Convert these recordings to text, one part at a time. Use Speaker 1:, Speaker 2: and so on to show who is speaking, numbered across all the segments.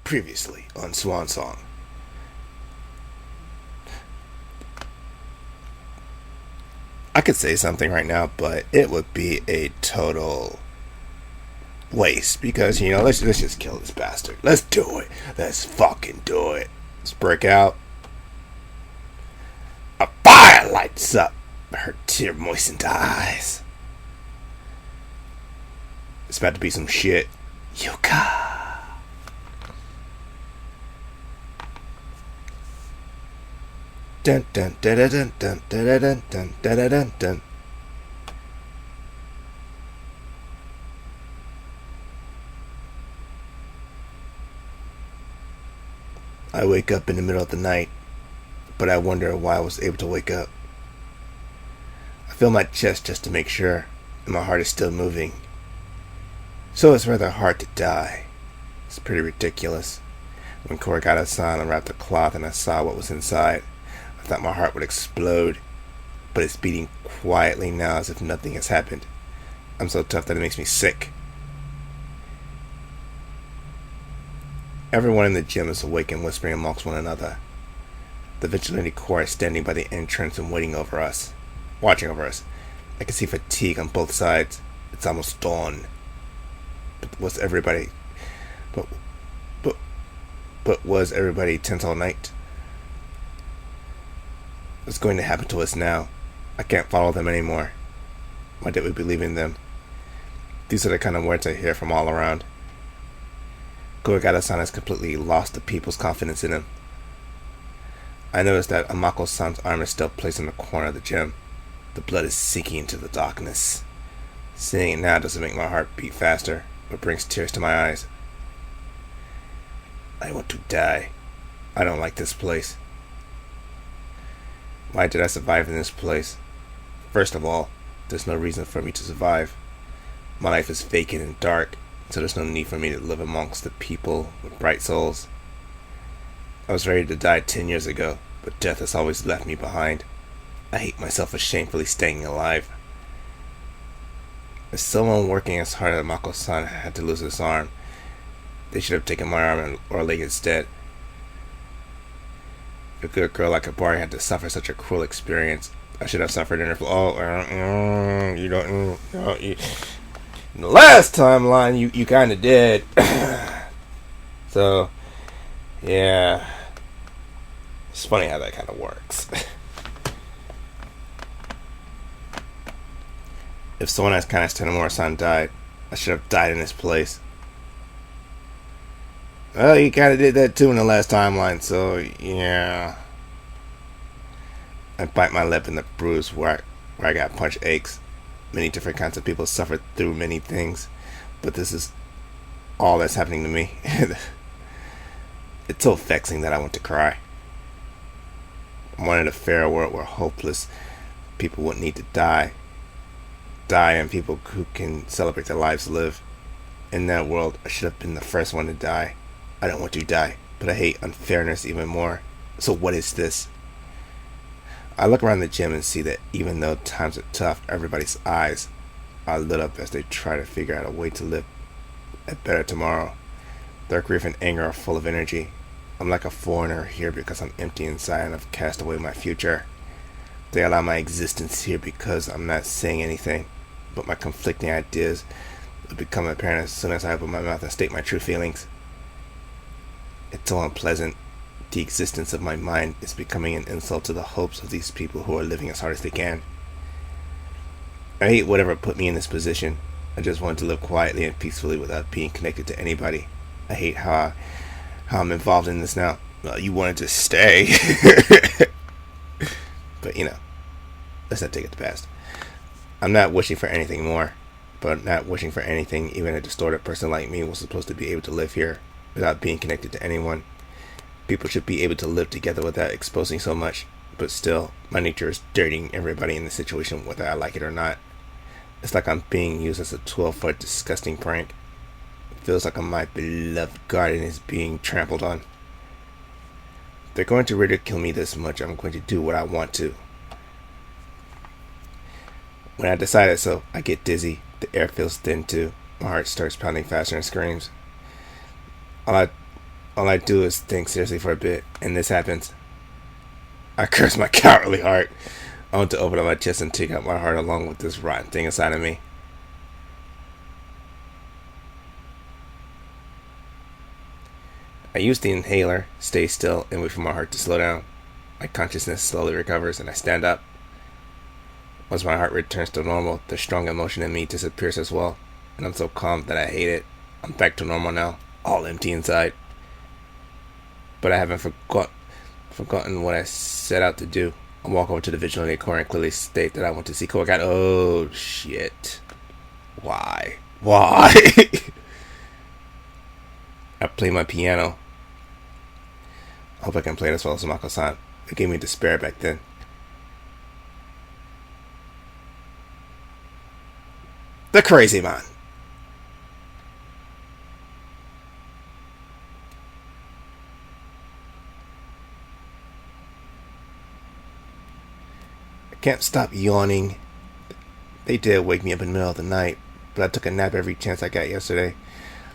Speaker 1: Previously on Swan Song. I could say something right now, but it would be a total waste because let's just kill this bastard. Let's do it. Let's fucking do it. Let's break out. A fire lights up her tear moistened eyes. It's about to be some shit. Yuka. Dun dun dun dun dun dun dun dun dun dun dun. I wake up in the middle of the night, but I wonder why I was able to wake up. I feel my chest just to make sure, and my heart is still moving. So it's rather hard to die. It's pretty ridiculous. When Corey got outside and wrapped the cloth and I saw what was inside, I thought my heart would explode, but it's beating quietly now as if nothing has happened. I'm so tough that it makes me sick. Everyone in the gym is awake and whispering amongst one another. The vigilante corps is standing by the entrance and watching over us. I can see fatigue on both sides. It's almost dawn. But was everybody tense all night? What's going to happen to us now? I can't follow them anymore. Why did we believe in them? These are the kind of words I hear from all around. Gorgata-san has completely lost the people's confidence in him. I noticed that Amako-san's arm is still placed in the corner of the gym. The blood is sinking into the darkness. Seeing it now doesn't make my heart beat faster, but brings tears to my eyes. I want to die. I don't like this place. Why did I survive in this place? First of all, there's no reason for me to survive. My life is vacant and dark, so there's no need for me to live amongst the people with bright souls. I was ready to die 10 years ago, but death has always left me behind. I hate myself for shamefully staying alive. If someone working as hard as Mako-san had to lose his arm, they should have taken my arm or leg instead. A good girl like Abari had to suffer such a cruel experience. I should have suffered in her. In the last timeline, you kind of did. So, yeah. It's funny how that kind of works. If someone as kind as Tenomura-san died, I should have died in this place. Well, you kind of did that too in the last timeline, so yeah. I bite my lip and the bruise where I got punched aches. Many different kinds of people suffer through many things, but this is all that's happening to me. It's so vexing that I want to cry. I wanted a fair world where hopeless people wouldn't need to die and people who can celebrate their lives live. In that world, I should have been the first one to die. I don't want to die, but I hate unfairness even more. So what is this? I look around the gym and see that even though times are tough, everybody's eyes are lit up as they try to figure out a way to live a better tomorrow. Their grief and anger are full of energy. I'm like a foreigner here because I'm empty inside and I've cast away my future. They allow my existence here because I'm not saying anything, but my conflicting ideas will become apparent as soon as I open my mouth and state my true feelings. It's so unpleasant. The existence of my mind is becoming an insult to the hopes of these people who are living as hard as they can. I hate whatever put me in this position. I just want to live quietly and peacefully without being connected to anybody. I hate how I'm involved in this now. Well, you wanted to stay. But let's not take it to past. I'm not wishing for anything more, but not wishing for anything even a distorted person like me was supposed to be able to live here without being connected to anyone. People should be able to live together without exposing so much, but still, my nature is dirtying everybody in the situation whether I like it or not. It's like I'm being used as a 12 for a disgusting prank. It feels like my beloved garden is being trampled on. If they're going to ridicule me this much, I'm going to do what I want to. When I decided so, I get dizzy. The air feels thin too. My heart starts pounding faster and screams. All I all I do is think seriously for a bit, and this happens. I curse my cowardly heart. I want to open up my chest and take out my heart along with this rotten thing inside of me. I use the inhaler, stay still, and wait for my heart to slow down. My consciousness slowly recovers, and I stand up. Once my heart returns to normal, the strong emotion in me disappears as well, and I'm so calm that I hate it. I'm back to normal now, all empty inside. But I haven't forgotten what I set out to do. I walk over to the vigilante core and clearly state that I want to see Kogato. Oh, shit. Why? I play my piano. I hope I can play it as well as Mako-san. It gave me despair back then. The crazy man. I can't stop yawning. They did wake me up in the middle of the night, but I took a nap every chance I got yesterday.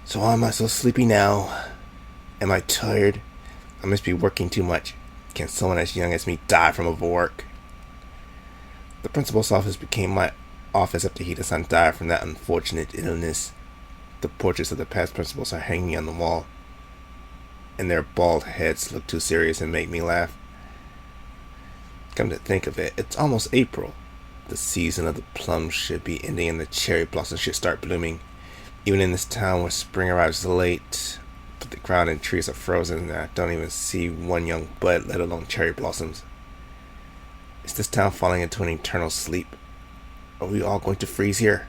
Speaker 1: So why am I so sleepy now? Am I tired? I must be working too much. Can someone as young as me die from overwork? The principal's office became my office after Hida-san died from that unfortunate illness. The portraits of the past principals are hanging on the wall, and their bald heads look too serious and make me laugh. Come to think of it, it's almost April. The season of the plums should be ending and the cherry blossoms should start blooming. Even in this town where spring arrives late, but the ground and trees are frozen and I don't even see one young bud, let alone cherry blossoms. Is this town falling into an eternal sleep? Are we all going to freeze here?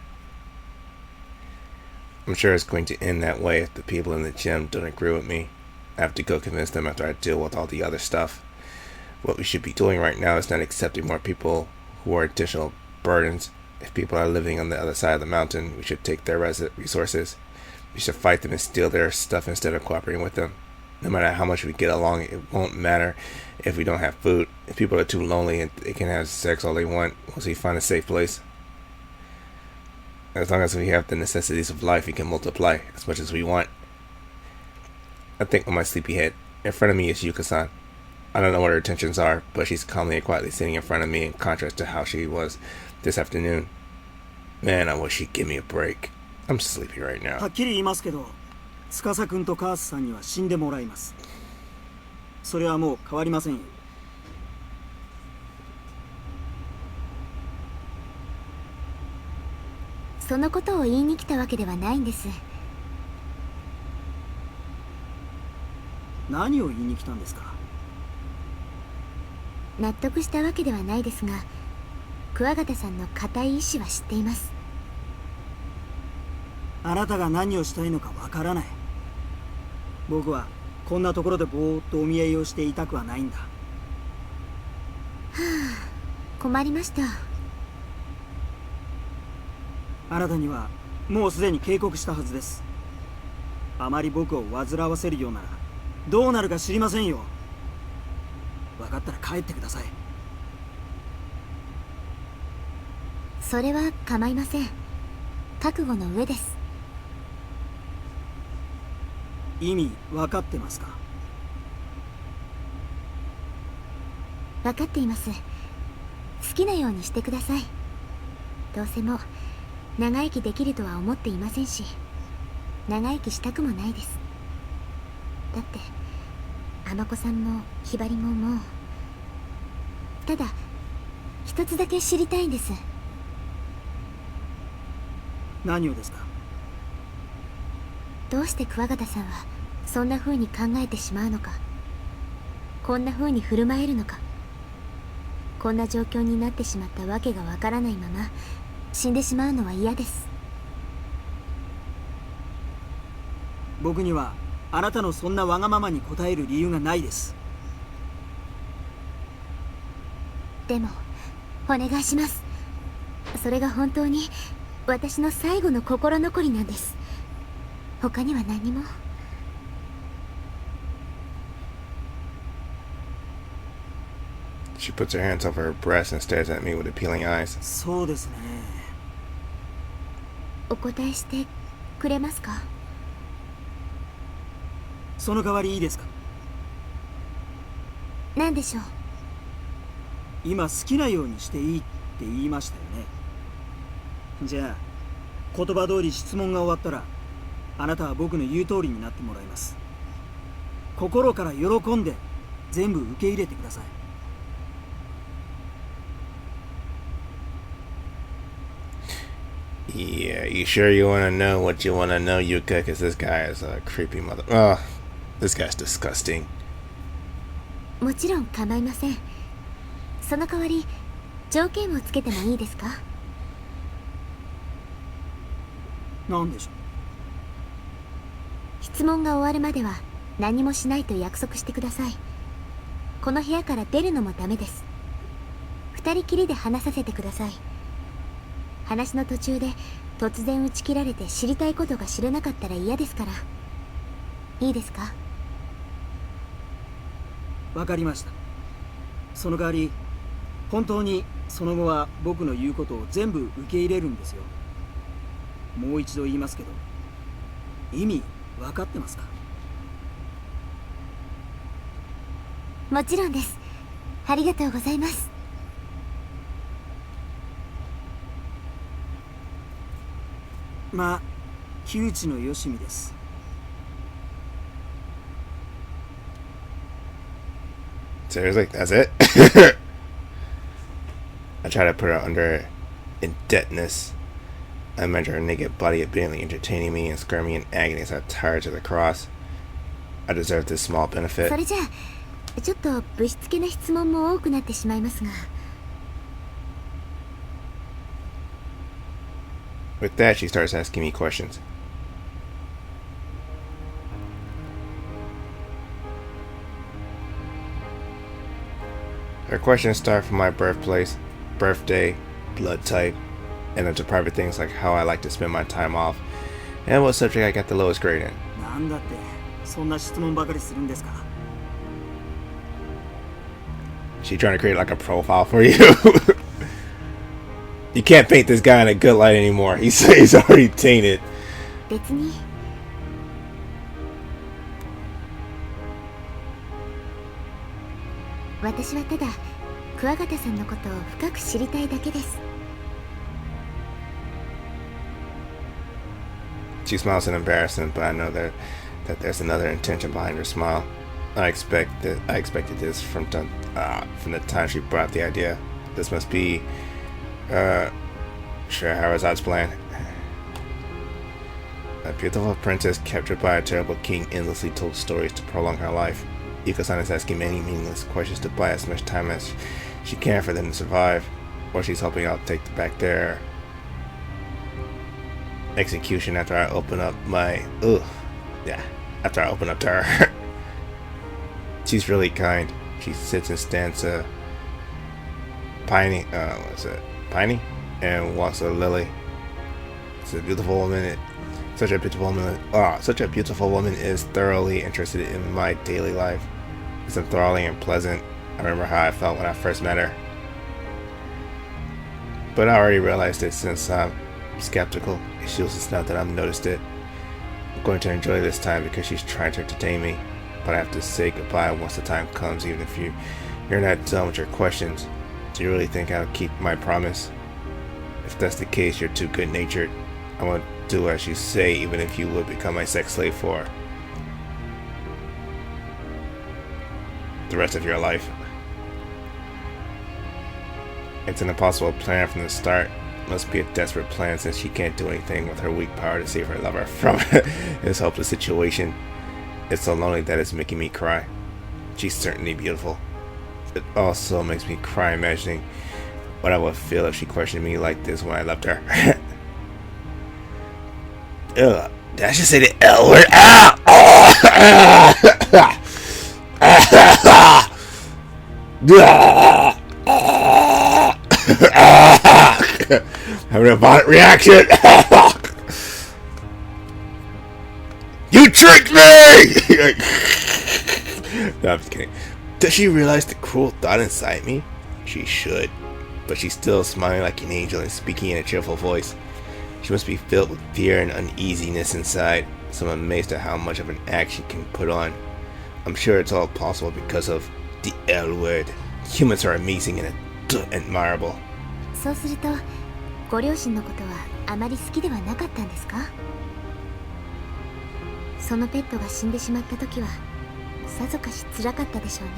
Speaker 1: I'm sure it's going to end that way if the people in the gym don't agree with me. I have to go convince them after I deal with all the other stuff. What we should be doing right now is not accepting more people who are additional burdens. If people are living on the other side of the mountain, we should take their resources. We should fight them and steal their stuff instead of cooperating with them. No matter how much we get along, it won't matter if we don't have food. If people are too lonely and they can have sex all they want, once we find a safe place. As long as we have the necessities of life, we can multiply as much as we want. I think on my sleepy head. In front of me is Yuka-san. I don't know what her intentions are, but she's calmly and quietly sitting in front of me in contrast to how she was this afternoon. Man, I wish she'd give me a break. I'm sleepy right now.
Speaker 2: はっきり言いますけど、司君とカースさんには死んでもらいます。それはもう変わりませんよ。
Speaker 3: そのことを言いに来たわけではないんです。
Speaker 2: 何を言いに来たんですか？
Speaker 3: 納得したわけではないですが、桑形さんの固い意志は知っています。
Speaker 2: あなたが何をしたいのかわからない。僕はこんなところでぼーっとお見合いをしていたくはないんだ。は
Speaker 3: あ、困りました。
Speaker 2: あなたにはもうすでに警告したはずです。あまり僕を煩わせるようならどうなるか知りませんよ。分かったら帰ってください。
Speaker 3: それは構いません。覚悟の上です。
Speaker 2: 意味分かってますか？
Speaker 3: 分かっています。好きなようにしてください。どうせも長生きできるとは思っていませんし、長生きしたくもないです。だって尼子さんもひばりももう。ただ一つだけ知りたいんです。
Speaker 2: 何をですか？
Speaker 3: どうして桑形さんはそんな風に考えてしまうのか、こんな風に振る舞えるのか。こんな状況になってしまったわけがわからないまま死んでしまうのは嫌です。
Speaker 2: 僕にはあなたのそんなわがままに応える理由がないです。
Speaker 3: でもお願いします。それが本当に私の最後の心残りなんです。他には何も。
Speaker 1: She puts her hands over her breast and stares at me with appealing eyes.
Speaker 2: そうですね。
Speaker 3: お答えしてくれますか？
Speaker 2: その代わりいいですか？
Speaker 3: 何でしょう。
Speaker 2: 今好きなようにしていいって言いましたよね。じゃあ言葉通り質問が終わったらあなたは僕の言う通りになってもらいます。心から喜んで全部受け入れてください。
Speaker 1: Yeah, you sure you want to know what you want to know, Yuka? Because this guy is a creepy mother. Oh, this guy's disgusting.
Speaker 3: もちろん構いません。その代わり条件をつけてもいいですか？
Speaker 2: 何でしょう？
Speaker 3: 質問が終わるまでは何もしないと約束してください。この部屋から出るのもダメです。二人きりで話させてください。話の途中で突然打ち切られて知りたいことが知れなかったら嫌ですから。いいですか？
Speaker 2: わかりました。その代わり本当にその後は僕の言うことを全部受け入れるんですよ。もう一度言いますけど、意味分かってますか？
Speaker 3: もちろんです。ありがとうございます。
Speaker 2: まあ窮地のよしみです。
Speaker 1: Seriously, that's it? I try to put her under indebtedness. I measure her naked body obediently entertaining me and squirming in agony as I tie her to the cross. I deserve this small benefit.
Speaker 3: それじゃあちょっとぶしつけな質問も多くなってしまいますが。
Speaker 1: With that, she starts asking me questions. Her questions start from my birthplace, birthday, blood type, and into private things like how I like to spend my time off, and what subject I got the lowest grade in.
Speaker 2: なんだってそんな質問ばかりするんですか？
Speaker 1: She trying to create like a profile for you. You can't paint this guy in a good light anymore. He's already tainted.
Speaker 3: 別に。私はただクワガタさんのことを深く知りたいだけです。
Speaker 1: She smiles in embarrassment, but I know that there's another intention behind her smile. I expected this from the time she brought the idea. This must be Shahrazad's plan. A beautiful princess captured by a terrible king endlessly told stories to prolong her life. Yuka-san is asking many meaningless questions to buy as much time as she can for them to survive, or she's hoping I'll take back their execution after I open up after I open up to her. She's really kind. She sits and stands Piney and walks a lily. It's a beautiful woman. Such a beautiful woman is thoroughly interested in my daily life. It's enthralling and pleasant. I remember how I felt when I first met her. But I already realized it since I'm skeptical. She was not that I've noticed it. I'm going to enjoy this time because she's trying to entertain me. But I have to say goodbye once the time comes, even if you're not done with your questions. Do you really think I'll keep my promise? If that's the case, you're too good-natured. I won't do as you say, even if you would become my sex slave for the rest of your life. It's an impossible plan from the start. Must be a desperate plan since she can't do anything with her weak power to save her lover from his hopeless situation. It's so lonely that it's making me cry. She's certainly beautiful. It also makes me cry imagining what I would feel if she questioned me like this when I left her. Ugh. Did I just say the L word? Having a violent reaction. You tricked me! No, I'm just kidding. Does she realize the cruel thought inside me? She should. But she's still smiling like an angel and speaking in a cheerful voice. She must be filled with fear and uneasiness inside. so I'm amazed at how much of an act she can put on. I'm sure it's all possible because of the L word. Humans are amazing and admirable.
Speaker 3: そうするとご両親のことはあまり好きではなかったんですか？そのペットが死んでしまった時はさぞかし辛かったでしょうね。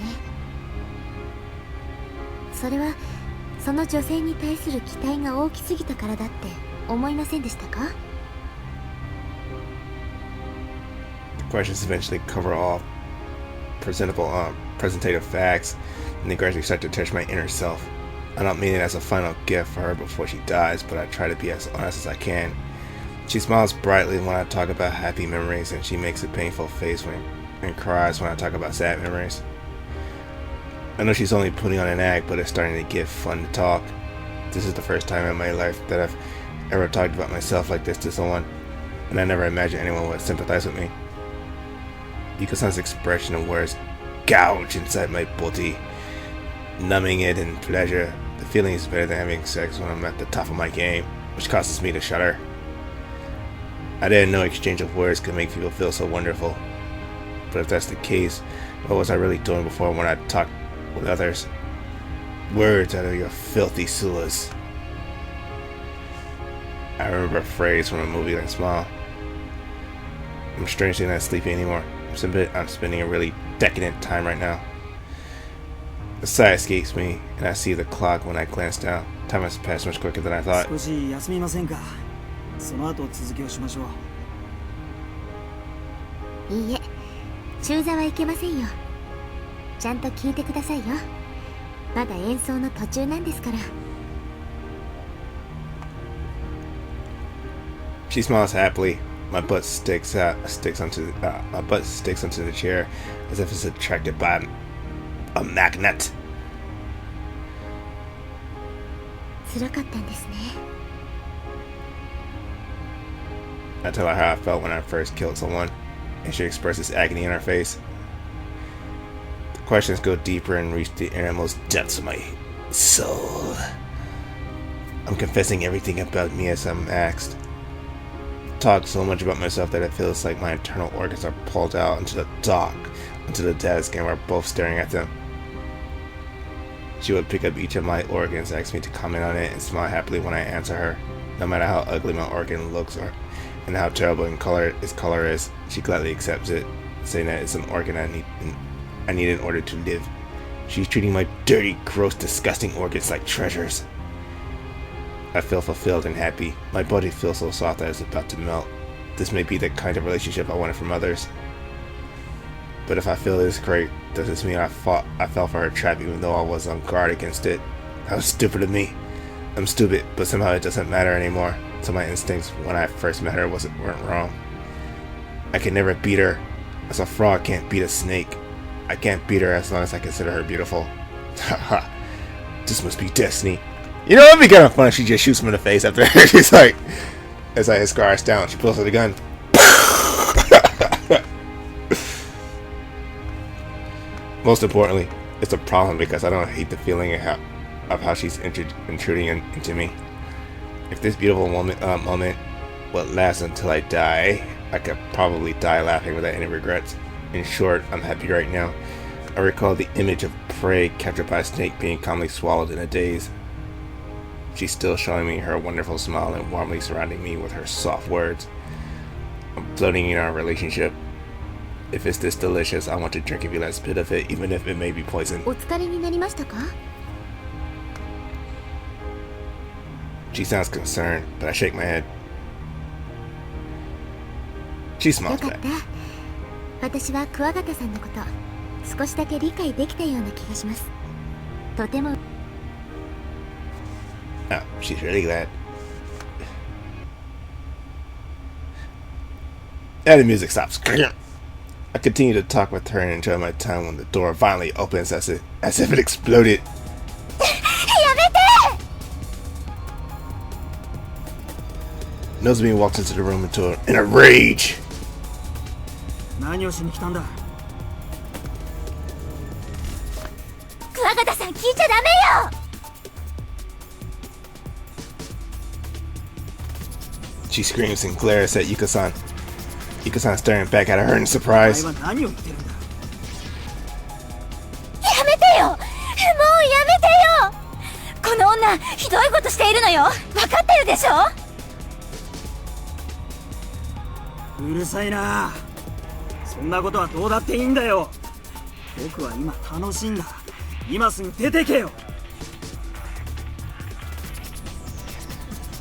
Speaker 3: それはその女性に対する期待が大きすぎたからだって思いませんでしたか？
Speaker 1: The questions eventually cover all presentative facts, and they gradually start to touch my inner self. I don't mean it as a final gift for her before she dies, but I try to be as honest as I can. She smiles brightly when I talk about happy memories, and she makes a painful face and cries when I talk about sad memories. I know she's only putting on an act, but it's starting to get fun to talk. This is the first time in my life that I've ever talked about myself like this to someone, and I never imagined anyone would sympathize with me. Yuka-san's expression and words gouge inside my body, numbing it in pleasure. The feeling is better than having sex when I'm at the top of my game, which causes me to shudder. I didn't know exchange of words could make people feel so wonderful. But if that's the case, what was I really doing before when I talked with others? Words out of your filthy sewers. I remember a phrase from a movie like Smile. I'm strangely not sleepy anymore. I'm spending a really decadent time right now. A sigh escapes me, and I see the clock when I glance down. Time has passed much quicker than I thought.
Speaker 2: 少し休みませんか。その後続きをしましょう。
Speaker 3: いいえ、中座はいけませんよ。ちゃんと聞いてくださいよ。まだ演奏の途中なんですから。
Speaker 1: She smiles happily. My butt sticks onto the chair as if it's attracted by a magnet.
Speaker 3: 辛かったんですね。
Speaker 1: I tell her how I felt when I first killed someone, and she expresses agony in her face. The questions go deeper and reach the innermost depths of my soul. I'm confessing everything about me as I'm asked. Talk so much about myself that it feels like my internal organs are pulled out into the dock, onto the desk, and we're both staring at them. She would pick up each of my organs, ask me to comment on it, and smile happily when I answer her. No matter how ugly my organ looks and how terrible its color is, she gladly accepts it, saying that it's an organ I need in order to live. She's treating my dirty, gross, disgusting organs like treasures. I feel fulfilled and happy. My body feels so soft that it's about to melt. This may be the kind of relationship I wanted from others. But if I feel this great, does this mean I fell for her trap even though I was on guard against it? How stupid of me. I'm stupid, but somehow it doesn't matter anymore. So my instincts when I first met her weren't wrong. I can never beat her, as a frog can't beat a snake. I can't beat her as long as I consider her beautiful. Haha, this must be destiny. You know, it'd be kind of fun if she just shoots him in the face after she's like, as I escort down, she pulls out the gun. Most importantly, it's a problem because I don't hate the feeling of how she's intruding into me. If this beautiful moment will last until I die, I could probably die laughing without any regrets. In short, I'm happy right now. I recall the image of prey captured by a snake being calmly swallowed in a daze. She's still showing me her wonderful smile and warmly surrounding me with her soft words. I'm floating in our relationship. If it's this delicious, I want to drink every last bit of it, even if it may be poison.
Speaker 3: お疲れになりましたか？
Speaker 1: She sounds concerned, but I shake my head. She
Speaker 3: よ
Speaker 1: smiles
Speaker 3: かっ
Speaker 1: back.
Speaker 3: た。私はクワガタさんのこと少しだけ理解できたような気がします。とても
Speaker 1: Oh, she's really glad. And the music stops. I continue to talk with her and enjoy my time when the door violently opens as if it exploded.
Speaker 3: やめて！
Speaker 1: Nozomi walks into the room in a rage.
Speaker 2: 何をしに来たんだ。
Speaker 3: クワガタさん聞いちゃダメよ！
Speaker 1: She screams and glares at Yuka-san. Yuka-san staring back at her in
Speaker 2: お前
Speaker 1: surprise.
Speaker 2: は何を言ってるんだ。
Speaker 3: やめてよ、もうやめてよ。この女ひどいことしているのよ。分かってるでしょ。
Speaker 2: うるさいな。そんなことはどうだっていいんだよ。僕は今楽しいんだ。今すぐ出てけよ。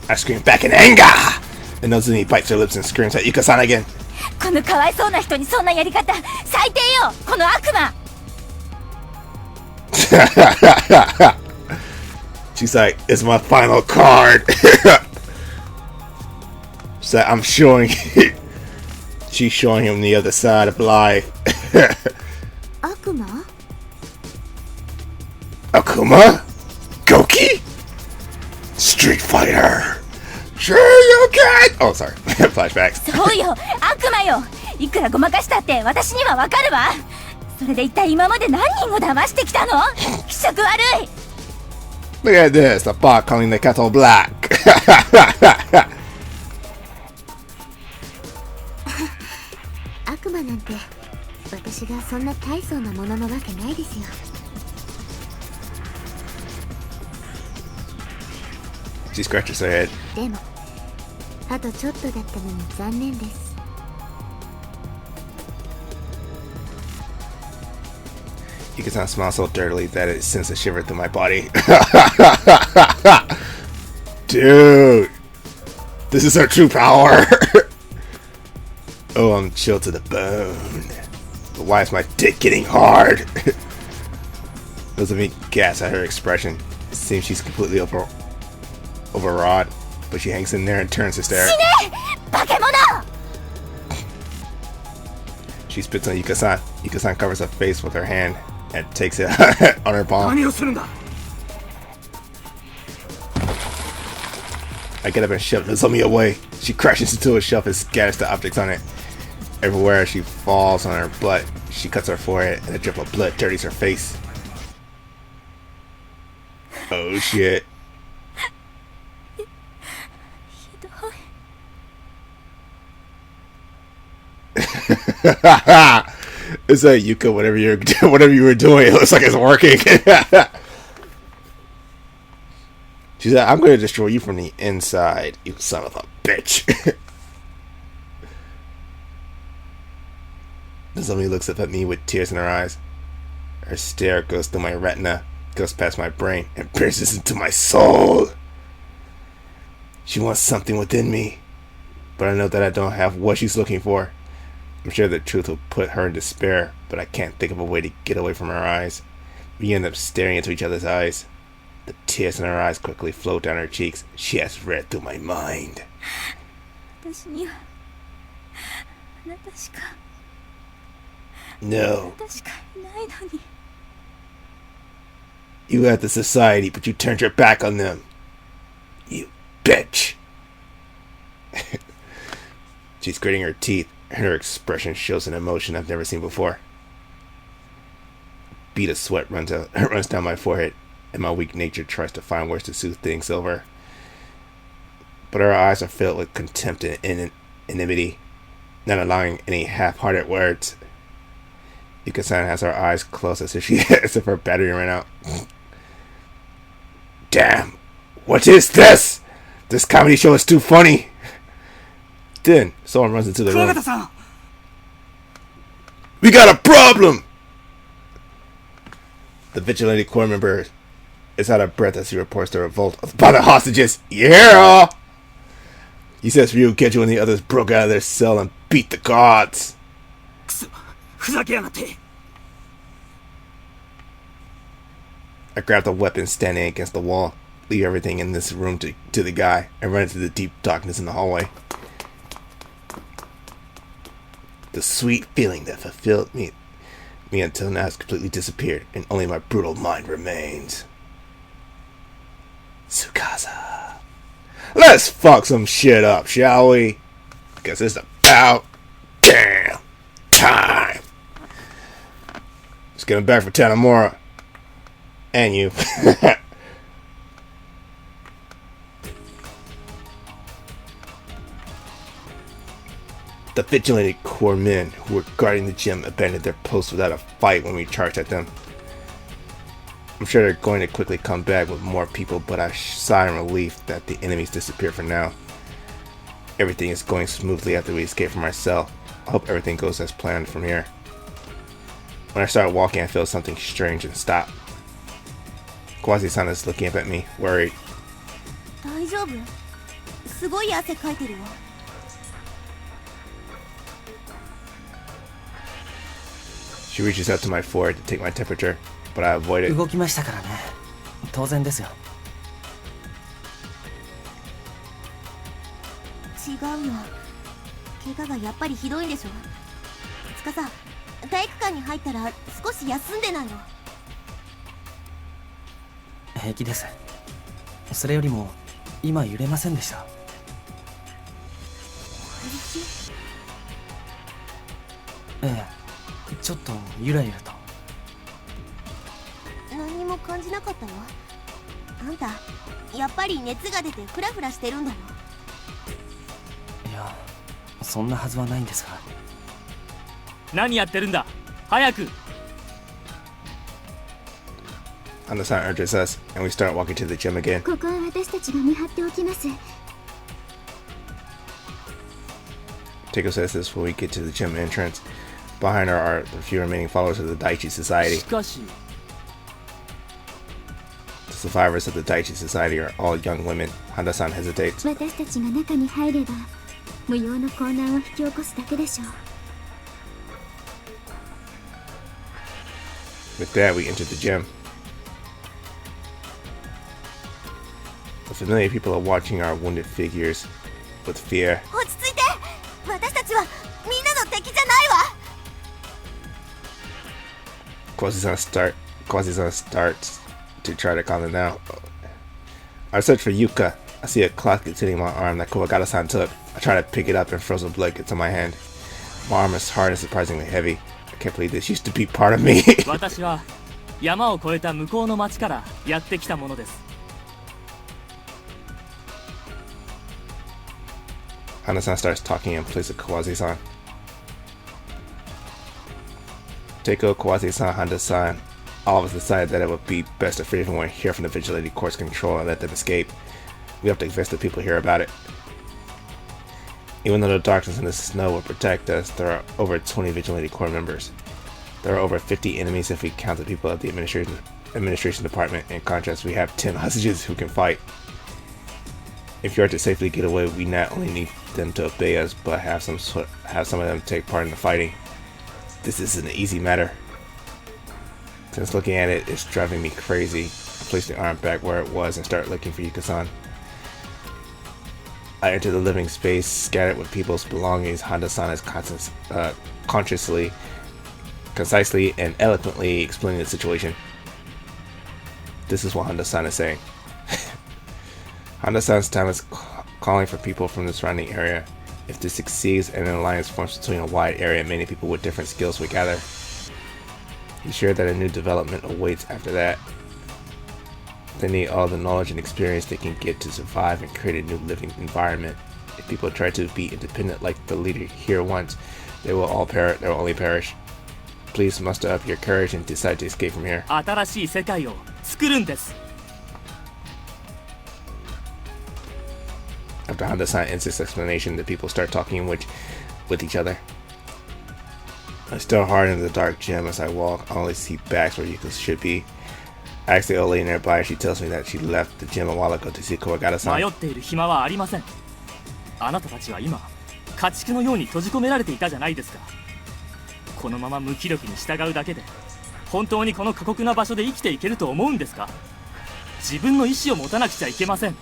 Speaker 1: I scream back in anger! And Nozumi bites her lips and screams at Yuka-san again.
Speaker 3: このかわいそうな人にそんなやり方、最低よ、この悪魔。
Speaker 1: She's like, it's my final card. She's like, I'm showing She's showing him the other side of life.
Speaker 3: 悪魔？
Speaker 1: Akuma? Goki? Street Fighter. Sure you can. Oh, sorry. Flashbacks.
Speaker 3: そうよ、悪魔よ。いくらごまかしたって私にはわかるわ。それで一体今まで何人を騙してきたの？気色悪い。
Speaker 1: Look at this. The bot calling the kettle black.
Speaker 3: 悪魔なんて私がそんな大層なもののわけないですよ。
Speaker 1: She scratches her head.
Speaker 3: でもあとちょっとだったのに残念です。
Speaker 1: Yuka-san smiles so dirtily that it sends a shiver through my body. Dude, this is her true power. Oh, I'm chilled to the bone. But why is my dick getting hard? Nozumi gasps at her expression. It seems she's completely overawed, but she hangs in there and turns to stare.
Speaker 3: 死ね！化け物！
Speaker 1: She spits on Yuka-san. Yuka-san covers her face with her hand and takes it on her palm.
Speaker 2: 何をするんだ。
Speaker 1: I get up and shove Nozomi away. She crashes into a shelf and scatters the objects on it. Everywhere she falls on her butt, she cuts her forehead and a drip of blood dirties her face. Oh shit.
Speaker 3: ひどい。
Speaker 1: It's like Yuka, whatever you were doing, it looks like it's working. She said, I'm going to destroy you from the inside, you son of a bitch. Nozomi looks up at me with tears in her eyes. Her stare goes through my retina, goes past my brain, and pierces into my soul. She wants something within me, but I know that I don't have what she's looking for. I'm sure the truth will put her in despair, but I can't think of a way to get away from her eyes. We end up staring into each other's eyes. The tears in her eyes quickly flow down her cheeks. She has read through my mind.
Speaker 3: 私にはあなたしか
Speaker 1: No,
Speaker 3: あなたしかいないのに。
Speaker 1: you had the society, but you turned your back on them. You bitch. She's gritting her teeth, and her expression shows an emotion I've never seen before. A bead of sweat runs down my forehead, and my weak nature tries to find words to soothe things over. But her eyes are filled with contempt and enmity, not allowing any half-hearted words. Yuka-san has her eyes closed as if her battery ran out. Damn! What is this? This comedy show is too funny! Then, someone runs into the
Speaker 2: 桑
Speaker 1: room.
Speaker 2: 形さん。
Speaker 1: We got a problem! The vigilante corps member is out of breath as he reports the revolt by the hostages. Yeah! He says Ryukeju and the others broke out of their cell and beat the guards.
Speaker 2: くそ、ふざけやがって。
Speaker 1: I grab the weapon standing against the wall, leave everything in this room to the guy, and run into the deep darkness in the hallway. The sweet feeling that fulfilled me until now has completely disappeared, and only my brutal mind remains. Tsukasa. Let's fuck some shit up, shall we? Because it's about damn time. Let's get him back for Tanamura. And you. The vigilante corps men who were guarding the gym abandoned their posts without a fight when we charged at them. I'm sure they're going to quickly come back with more people, but I sigh in relief that the enemies disappeared for now. Everything is going smoothly after we escape from our cell. I hope everything goes as planned from here. When I start walking, I feel something strange and stop. Quasi-san is looking up at me, worried.
Speaker 3: 大丈夫？すごい汗かいてるよ。
Speaker 1: She reaches up to my forehead to take my temperature, but I avoid it.
Speaker 4: 動きましたからね。当然ですよ。
Speaker 3: 違うよ。怪我がやっぱりひどいんでしょ。司体育館に入ったら少し休んでないの？
Speaker 4: 平気です。それよりも今揺れませんでした。ええ、ちょっとゆらゆらと。
Speaker 3: 何も感じなかったよ。あんたやっぱり熱が出てフラフラしてるんだよ。
Speaker 4: いや、そんなはずはないんですが。
Speaker 2: 何やってるんだ、早く。
Speaker 1: Hana-san urges us, and we start walking to the gym again.
Speaker 3: ここは私たちが見張っておきます。
Speaker 1: Takeo says this when we get to the gym entrance. Behind her are the few remaining followers of the Daichi Society.
Speaker 2: しかし
Speaker 1: The survivors of the Daichi Society are all young women. Hana-san hesitates.
Speaker 3: 私たちが中に入れば無用の混乱を引き起こすだけでしょう。
Speaker 1: With that, we enter the gym. The familiar people are watching our wounded figures with fear.
Speaker 3: 落ち着いて。私たちはみんなの敵じゃないわ。
Speaker 1: Quasi-san starts to try to calm them down. I search for Yuka. I see a cloth containing my arm that Kuwagata-san took. I try to pick it up and frozen blood gets on my hand. My arm is hard and surprisingly heavy. I can't believe this used to be part of me.
Speaker 2: 私は山を越えた向こうの町からやってきたものです。
Speaker 1: Hana-san starts talking in place of Kawase-san. Takeo, Kawase-san, Hana-san, all of us decided that it would be best if everyone hear from the Vigilante Corps' control and let them escape. We have to convince the people here about it. Even though the darkness and the snow will protect us, there are over 20 Vigilante Corps members. There are over 50 enemies if we count the people of the administration department. In contrast, we have 10 hostages who can fight. If you are to safely get away, we not only need them to obey us, but have some of them take part in the fighting. This isn't an easy matter. Since looking at it, it's driving me crazy. I place the arm back where it was and start looking for Yuka-san. I enter the living space, scattered with people's belongings. Hana-san is concisely, and eloquently explaining the situation. This is what Hana-san is saying. Hana-san's town is calling for people from the surrounding area. If this succeeds and an alliance forms between a wide area, many people with different skills will gather. He shared that a new development awaits after that. They need all the knowledge and experience they can get to survive and create a new living environment. If people try to be independent like the leader here wants, they will only perish. Please muster up your courage and decide to escape from here.
Speaker 2: 新しい世界を作るんです。
Speaker 1: After Honda-san ends this explanation, the people start talking with each other. I still hard in the dark gym as I walk. I only see backs where Yuka should be. I ask the old lady nearby. She tells me that she left the gym a while ago to see Kuwagata-san.
Speaker 2: 迷っている暇はありません。あなたたちは今家畜のように閉じ込められていたじゃないですか。このまま無気力に従うだけで本当にこの過酷な場所で生きていけると思うんですか。自分の意志を持たなくちゃいけません。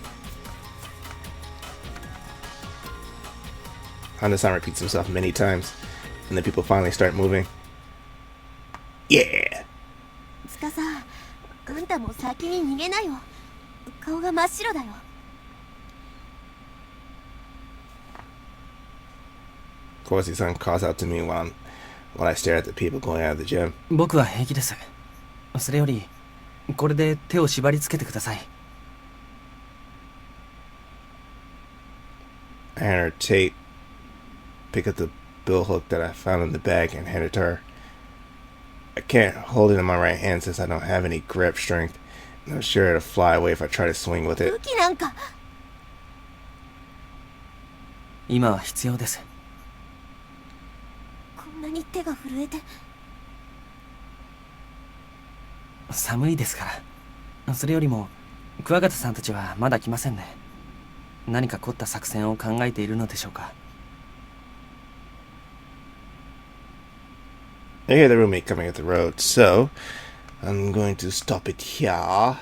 Speaker 1: Honda-san repeats himself many times, and the people finally start moving. Yeah!
Speaker 3: 司、あんたも先に逃げなよ。顔が真っ白だよ。
Speaker 1: Kawase-san calls out to me while I stare at the people going out of the gym.
Speaker 4: 僕は平気です。それよりこれで手を縛り付けてください。
Speaker 1: I hand her tape, pick up the bill hook that I found in the bag and hand it to her. I can't hold it in my right hand since I don't have any grip strength, and I'm sure it'll fly away if I try to swing with it.
Speaker 3: 武器なんか。
Speaker 4: 今は必要です。
Speaker 3: こんなに手が震えて。
Speaker 4: 寒いですから。それよりも桑形さんたちはまだ来ませんね。何か凝った作戦を考えているのでしょうか。
Speaker 1: I hear the roommate coming up the road, so I'm going to stop it here.